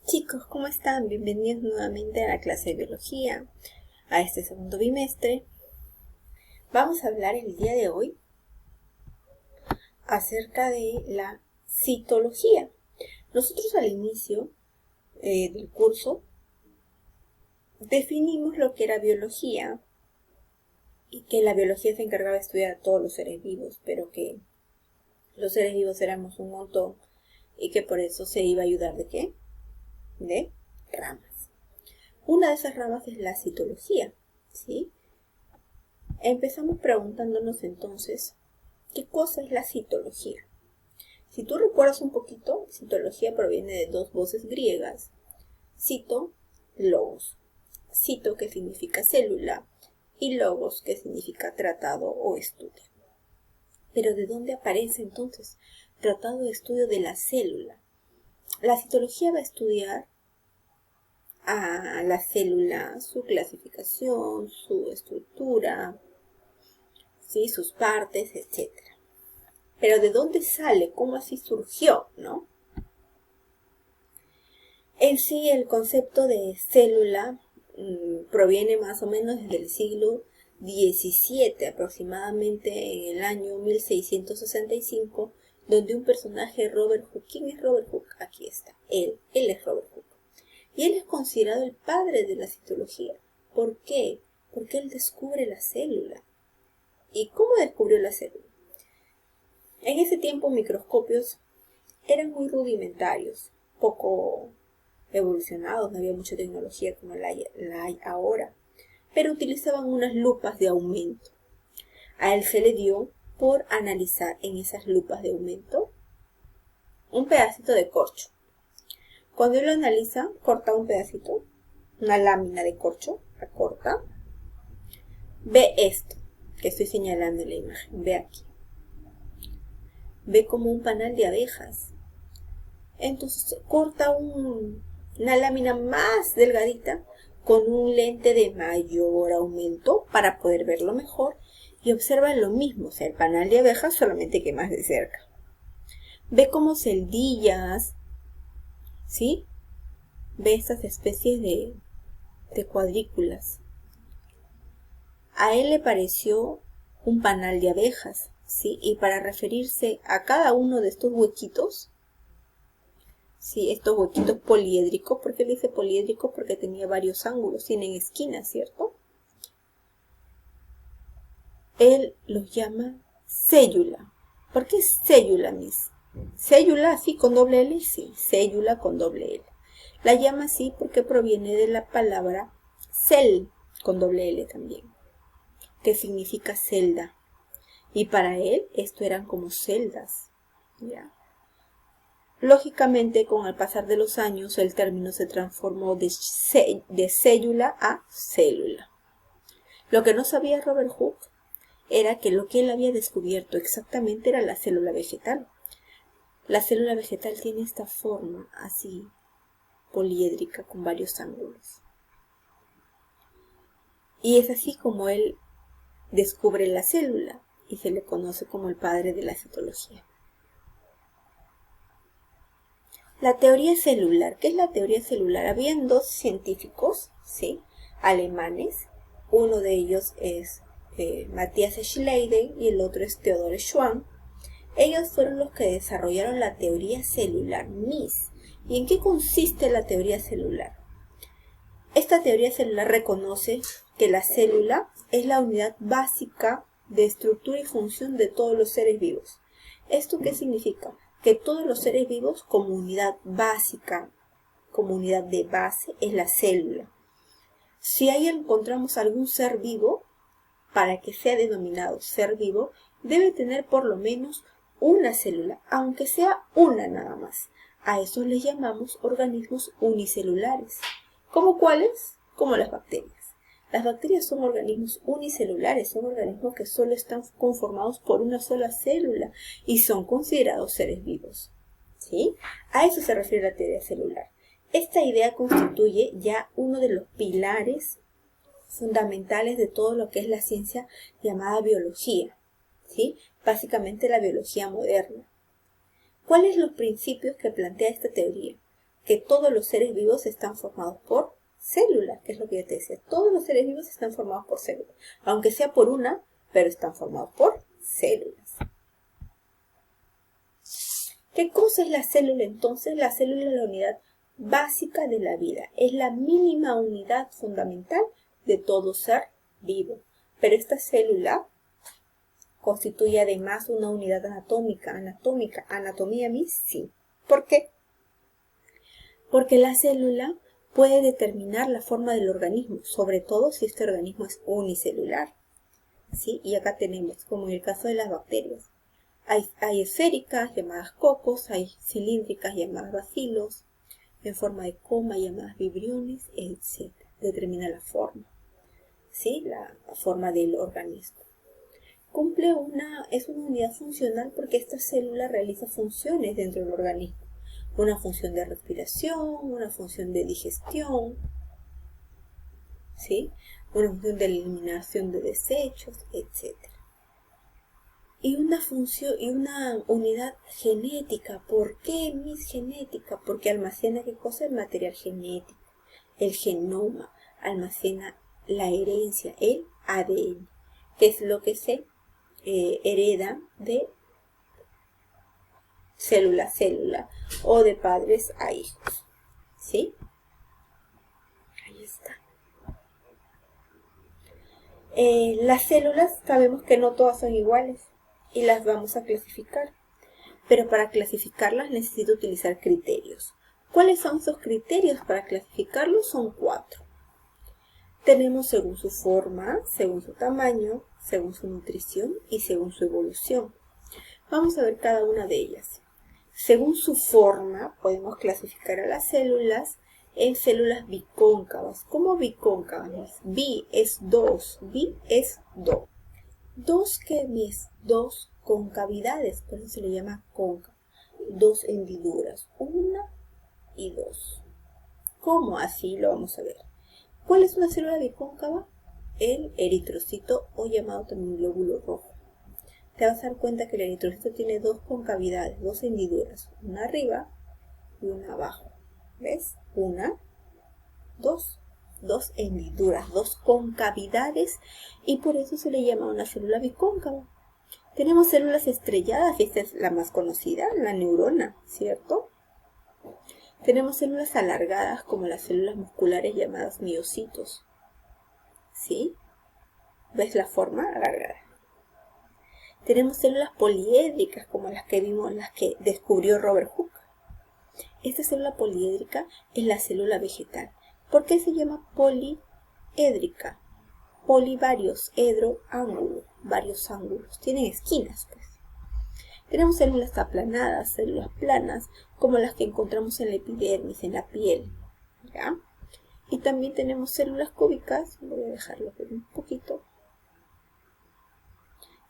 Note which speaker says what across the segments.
Speaker 1: Chicos, ¿cómo están? Bienvenidos nuevamente a la clase de biología, a este segundo bimestre. Vamos a hablar el día de hoy acerca de la citología. Nosotros al inicio del curso definimos lo que era biología y que la biología se encargaba de estudiar a todos los seres vivos, pero que los seres vivos éramos un montón y que por eso se iba a ayudar ¿de qué? De ramas. Una de esas ramas es la citología, ¿sí? Empezamos preguntándonos entonces, ¿qué cosa es la citología? Si tú recuerdas un poquito, citología proviene de dos voces griegas, cito, logos. Cito, que significa célula, y logos, que significa tratado o estudio. Pero ¿de dónde aparece entonces tratado de estudio de la célula? La citología va a estudiar a la célula, su clasificación, su estructura, ¿sí? Sus partes, etc. Pero ¿de dónde sale? ¿Cómo así surgió? ¿No? En sí, el concepto de célula proviene más o menos desde el siglo XVII, aproximadamente en el año 1665, donde un personaje, Robert Hooke. ¿Quién es Robert Hooke? Aquí está. Él es Robert Hooke. Y él es considerado el padre de la citología. ¿Por qué? Porque él descubre la célula. ¿Y cómo descubrió la célula? En ese tiempo microscopios eran muy rudimentarios, poco evolucionados, no había mucha tecnología como la hay ahora, pero utilizaban unas lupas de aumento. A él se le dio por analizar en esas lupas de aumento un pedacito de corcho. Cuando él lo analiza, corta un pedacito, una lámina de corcho, la corta, ve esto que estoy señalando en la imagen, ve aquí. Ve como un panal de abejas. Entonces corta una lámina más delgadita con un lente de mayor aumento para poder verlo mejor y observa lo mismo, o sea, el panal de abejas solamente que más de cerca. Ve como celdillas, ¿sí? Ve estas especies de cuadrículas. A él le pareció un panal de abejas, ¿sí? Y para referirse a cada uno de estos huequitos, sí, estos huequitos poliédricos, ¿por qué le dice poliédrico? Porque tenía varios ángulos, tienen esquinas, ¿cierto? Él los llama céllula. ¿Por qué céllula, Miss? Céllula así con doble L, sí, céllula con doble L. La llama así porque proviene de la palabra cell, con doble L también, que significa celda. Y para él esto eran como celdas, ¿ya? Lógicamente, con el pasar de los años, el término se transformó de célula a célula. Lo que no sabía Robert Hooke era que lo que él había descubierto exactamente era la célula vegetal. La célula vegetal tiene esta forma así, poliédrica, con varios ángulos. Y es así como él descubre la célula y se le conoce como el padre de la citología. La teoría celular. ¿Qué es la teoría celular? Habían dos científicos, ¿sí?, alemanes. Uno de ellos es Matthias Schleiden y el otro es Theodor Schwann. Ellos fueron los que desarrollaron la teoría celular, MIS. ¿Y en qué consiste la teoría celular? Esta teoría celular reconoce que la célula es la unidad básica de estructura y función de todos los seres vivos. ¿Esto qué significa? Que todos los seres vivos como unidad básica, como unidad de base, es la célula. Si ahí encontramos algún ser vivo, para que sea denominado ser vivo, debe tener por lo menos una célula, aunque sea una nada más. A eso les llamamos organismos unicelulares. ¿Cómo cuáles? Como las bacterias. Las bacterias son organismos unicelulares, son organismos que solo están conformados por una sola célula y son considerados seres vivos, ¿sí? A eso se refiere la teoría celular. Esta idea constituye ya uno de los pilares fundamentales de todo lo que es la ciencia llamada biología, ¿sí? Básicamente la biología moderna. ¿Cuáles son los principios que plantea esta teoría? que todos los seres vivos están formados por células, que es lo que yo te decía. Todos los seres vivos están formados por células, aunque sea por una, pero están formados por células. ¿Qué cosa es la célula entonces? La célula es la unidad básica de la vida. Es la mínima unidad fundamental de todo ser vivo. Pero esta célula constituye además una unidad anatómica. ¿Anatomía a mí? Sí. ¿Por qué? Porque la célula puede determinar la forma del organismo, sobre todo si este organismo es unicelular. ¿Sí? Y acá tenemos, como en el caso de las bacterias, hay esféricas llamadas cocos, hay cilíndricas llamadas bacilos, en forma de coma llamadas vibriones, etc. Determina la forma, ¿sí? La forma del organismo. Es una unidad funcional porque esta célula realiza funciones dentro del organismo. Una función de respiración, una función de digestión, ¿sí? Una función de eliminación de desechos, etc. Y una función y una unidad genética. ¿Por qué mis genética? Porque almacena ¿qué cosa? El material genético, el genoma, almacena la herencia, el ADN, que es lo que se hereda de célula a célula o de padres a hijos. ¿Sí? Ahí está. Las células sabemos que no todas son iguales y las vamos a clasificar. Pero para clasificarlas necesito utilizar criterios. ¿Cuáles son esos criterios para clasificarlos? Son 4. Tenemos según su forma, según su tamaño, según su nutrición y según su evolución. Vamos a ver cada una de ellas. Según su forma, podemos clasificar a las células en células bicóncavas. ¿Cómo bicóncavas? Bi es 2, bi es 2. 2 que es 2 concavidades, por eso se le llama cóncavo. 2 hendiduras, 1 y 2. ¿Cómo? Así lo vamos a ver. ¿Cuál es una célula bicóncava? El eritrocito, o llamado también glóbulo rojo. Te vas a dar cuenta que el eritrocito tiene 2 concavidades, 2 hendiduras, una arriba y una abajo. ¿Ves? 1, 2. 2 hendiduras, 2 concavidades, y por eso se le llama una célula bicóncava. Tenemos células estrelladas, y esta es la más conocida, la neurona, ¿cierto? Tenemos células alargadas como las células musculares llamadas miocitos. ¿Sí? ¿Ves la forma alargada? Tenemos células poliédricas como las que vimos, las que descubrió Robert Hooke. Esta célula poliédrica es la célula vegetal. ¿Por qué se llama poliédrica? Poli varios, edro, ángulo, varios ángulos. Tienen esquinas, pues. Tenemos células aplanadas, células planas, como las que encontramos en la epidermis, en la piel. ¿Ya? Y también tenemos células cúbicas, voy a dejarlo por un poquito.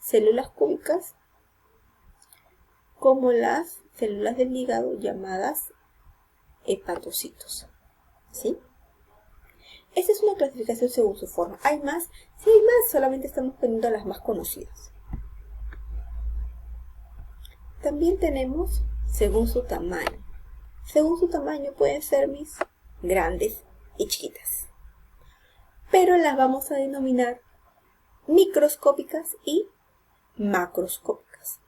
Speaker 1: Células cúbicas, como las células del hígado llamadas hepatocitos. ¿Sí? Esta es una clasificación según su forma. ¿Hay más? Sí hay más, solamente estamos poniendo las más conocidas. También tenemos según su tamaño. Según su tamaño pueden ser mis grandes y chiquitas. Pero las vamos a denominar microscópicas y macroscópicas.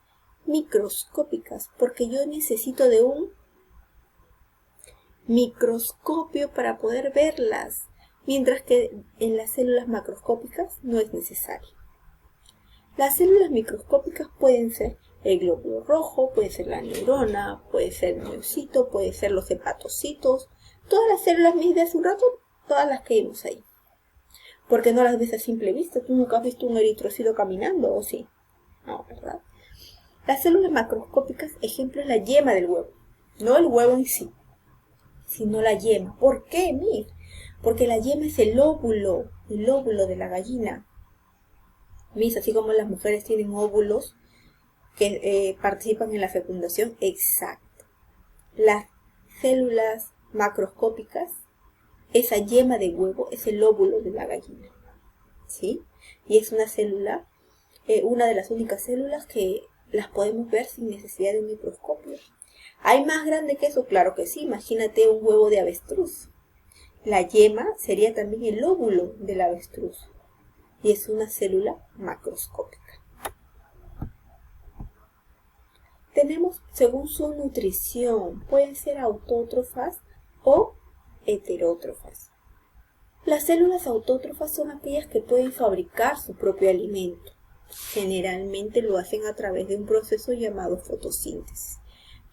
Speaker 1: Microscópicas porque yo necesito de un microscopio para poder verlas, mientras que en las células macroscópicas no es necesario. Las células microscópicas pueden ser el glóbulo rojo, puede ser la neurona, puede ser el miocito, puede ser los hepatocitos, todas las células mismas de hace un rato, todas las que vimos ahí. Porque no las ves a simple vista. ¿Tú nunca has visto un eritrocito caminando, o sí? No, ¿verdad? Las células macroscópicas, ejemplo, es la yema del huevo. No el huevo en sí, sino la yema. ¿Por qué? Mira, porque la yema es el óvulo de la gallina. ¿Ves? Así como las mujeres tienen óvulos que participan en la fecundación. Exacto. Las células macroscópicas, esa yema de huevo es el óvulo de la gallina. ¿Sí? Y es una célula, una de las únicas células que las podemos ver sin necesidad de un microscopio. ¿Hay más grande que eso? Claro que sí. Imagínate un huevo de avestruz. La yema sería también el óvulo del avestruz. Y es una célula macroscópica. Tenemos, según su nutrición, pueden ser autótrofas o heterótrofas. Las células autótrofas son aquellas que pueden fabricar su propio alimento. Generalmente lo hacen a través de un proceso llamado fotosíntesis.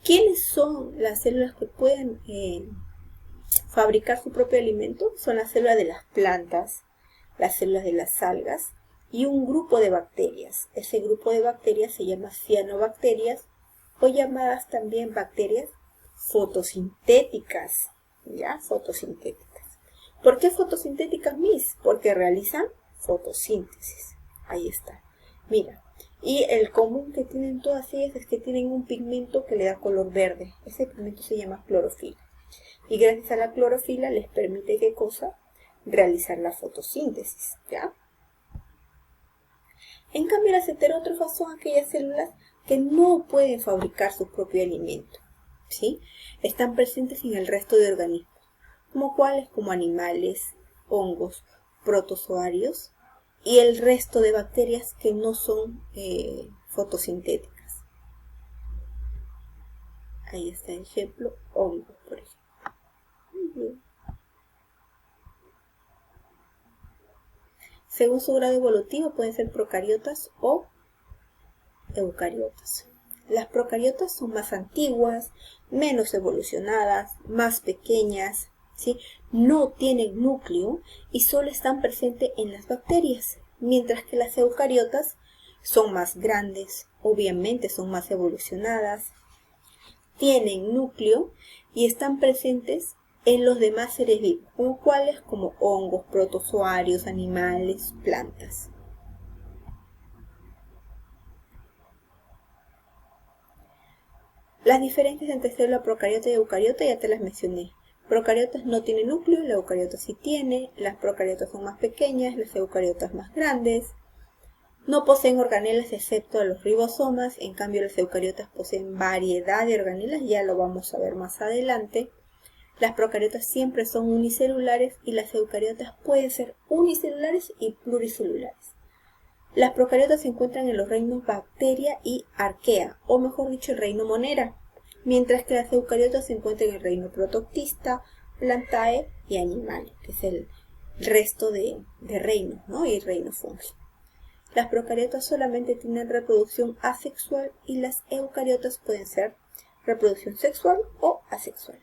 Speaker 1: ¿Quiénes son las células que pueden fabricar su propio alimento? Son las células de las plantas, las células de las algas y un grupo de bacterias. Ese grupo de bacterias se llama cianobacterias o llamadas también bacterias fotosintéticas. ¿Ya? Fotosintéticas. ¿Por qué fotosintéticas, Miss? Porque realizan fotosíntesis. Ahí está. Mira. Y el común que tienen todas ellas es que tienen un pigmento que le da color verde. Ese pigmento se llama clorofila. Y gracias a la clorofila les permite, ¿qué cosa? Realizar la fotosíntesis. ¿Ya? En cambio, las heterótrofas son aquellas células que no pueden fabricar su propio alimento. ¿Sí? Están presentes en el resto de organismos. Como cuáles, como animales, hongos, protozoarios y el resto de bacterias que no son fotosintéticas. Ahí está el ejemplo, hongos, por ejemplo. Según su grado evolutivo pueden ser procariotas o eucariotas. Las procariotas son más antiguas, menos evolucionadas, más pequeñas, ¿sí? No tienen núcleo y solo están presentes en las bacterias, mientras que las eucariotas son más grandes, obviamente son más evolucionadas, tienen núcleo y están presentes en los demás seres vivos, como cuáles, como hongos, protozoarios, animales, plantas. Las diferencias entre célula procariota y eucariota ya te las mencioné. Procariotas no tienen núcleo, la eucariota sí tiene, las procariotas son más pequeñas, las eucariotas más grandes. No poseen organelas excepto a los ribosomas, en cambio las eucariotas poseen variedad de organelas, ya lo vamos a ver más adelante. Las procariotas siempre son unicelulares y las eucariotas pueden ser unicelulares y pluricelulares. Las procariotas se encuentran en los reinos bacteria y arquea, o mejor dicho el reino monera, mientras que las eucariotas se encuentran en el reino protoctista, plantae y animal, que es el resto de reinos, ¿no? Y el reino fungi. Las procariotas solamente tienen reproducción asexual y las eucariotas pueden ser reproducción sexual o asexual.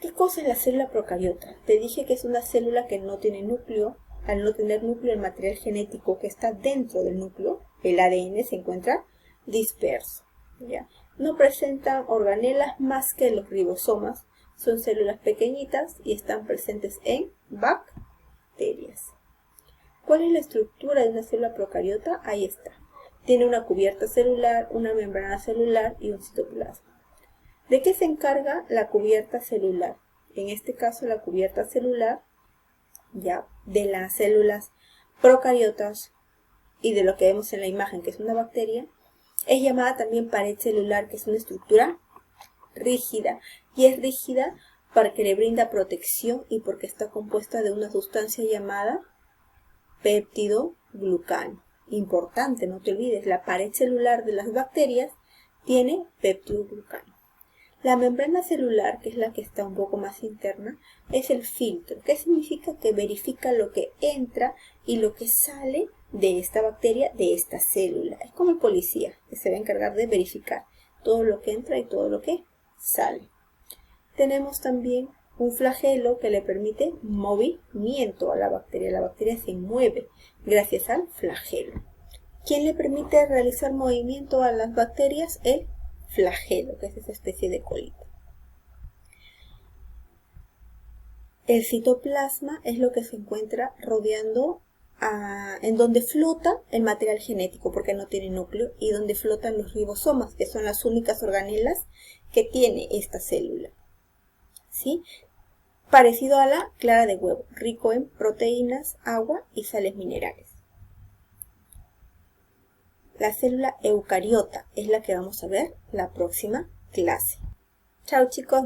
Speaker 1: ¿Qué cosa es la célula procariota? Te dije que es una célula que no tiene núcleo. Al no tener núcleo, el material genético que está dentro del núcleo, el ADN, se encuentra disperso. ¿Ya? No presentan organelas más que los ribosomas. Son células pequeñitas y están presentes en bacterias. ¿Cuál es la estructura de una célula procariota? Ahí está. Tiene una cubierta celular, una membrana celular y un citoplasma. ¿De qué se encarga la cubierta celular? En este caso, la cubierta celular ya de las células procariotas y de lo que vemos en la imagen, que es una bacteria, es llamada también pared celular, que es una estructura rígida, y es rígida porque le brinda protección y porque está compuesta de una sustancia llamada péptidoglucano. Importante, no te olvides, la pared celular de las bacterias tiene péptidoglucano. La membrana celular, que es la que está un poco más interna, es el filtro. ¿Qué significa? Que verifica lo que entra y lo que sale de esta bacteria, de esta célula. Es como el policía, que se va a encargar de verificar todo lo que entra y todo lo que sale. Tenemos también un flagelo que le permite movimiento a la bacteria. La bacteria se mueve gracias al flagelo. ¿Quién le permite realizar movimiento a las bacterias? El flagelo, que es esa especie de colita. El citoplasma es lo que se encuentra rodeando en donde flota el material genético, porque no tiene núcleo, y donde flotan los ribosomas, que son las únicas organelas que tiene esta célula. ¿Sí? Parecido a la clara de huevo, rico en proteínas, agua y sales minerales. La célula eucariota es la que vamos a ver la próxima clase. Chao chicos.